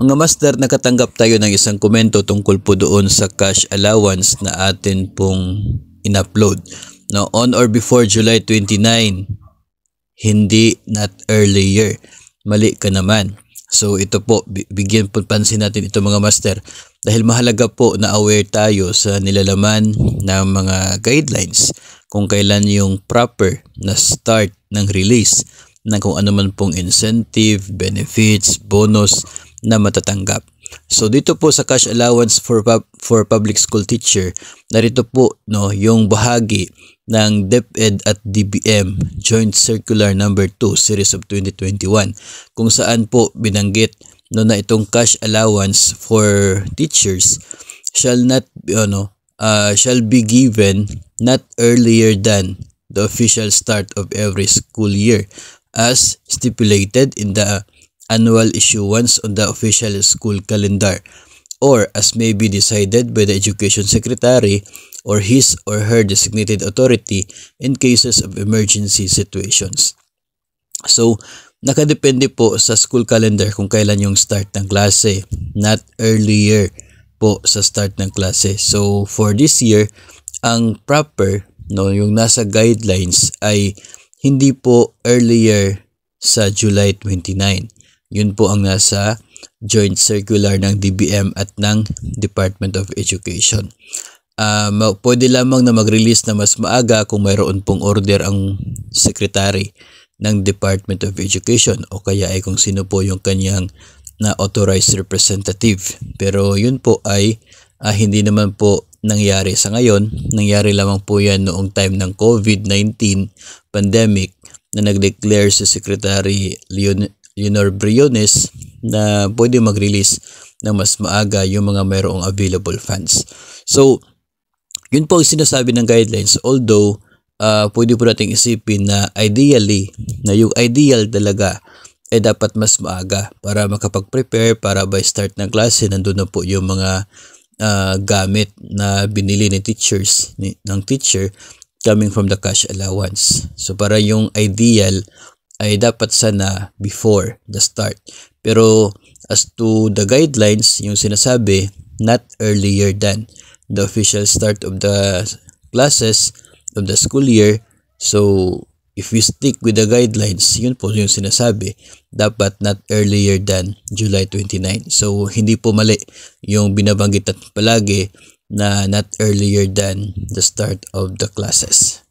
Mga master, nakatanggap tayo ng isang komento tungkol po doon sa cash allowance na atin pong in-upload. No, on or before July 29, hindi not earlier. Mali ka naman. So ito po, bigyan po pansin natin ito mga master dahil mahalaga po na aware tayo sa nilalaman ng mga guidelines kung kailan yung proper na start ng release ng kung ano man pong incentive, benefits, bonus na matatanggap. So dito po sa cash allowance for public school teacher, narito po yung bahagi ng DepEd at DBM Joint Circular number 2 series of 2021 kung saan po binanggit na itong cash allowance for teachers shall be given not earlier than the official start of every school year as stipulated in the annual issuance on the official school calendar, or as may be decided by the Education Secretary or his or her designated authority in cases of emergency situations. So, nakadepende po sa school calendar kung kailan yung start ng klase, not earlier po sa start ng klase. So, for this year, ang proper, yung nasa guidelines ay hindi po earlier sa July 29. Yun po ang nasa joint circular ng DBM at ng Department of Education. Pwede lamang na mag-release na mas maaga kung mayroon pong order ang secretary ng Department of Education o kaya ay kung sino po yung kanyang na authorized representative. Pero yun po ay hindi naman po nangyari sa ngayon. Nangyari lamang po yan noong time ng COVID-19 pandemic na nag-declare si Secretary Leonor Briones na pwede mag-release ng mas maaga yung mga mayroong available funds. So, yun po ang sinasabi ng guidelines. Although, pwede po nating isipin na ideally, na yung ideal talaga ay dapat mas maaga para makapag-prepare, para by start ng klase, nandun na po yung mga gamit na binili ng teacher coming from the cash allowance. So, para yung ideal ay dapat sana before the start. Pero as to the guidelines, yung sinasabi, not earlier than the official start of the classes of the school year. So if we stick with the guidelines, yun po yung sinasabi, dapat not earlier than July 29. So hindi po mali yung binabanggit at palagi na not earlier than the start of the classes.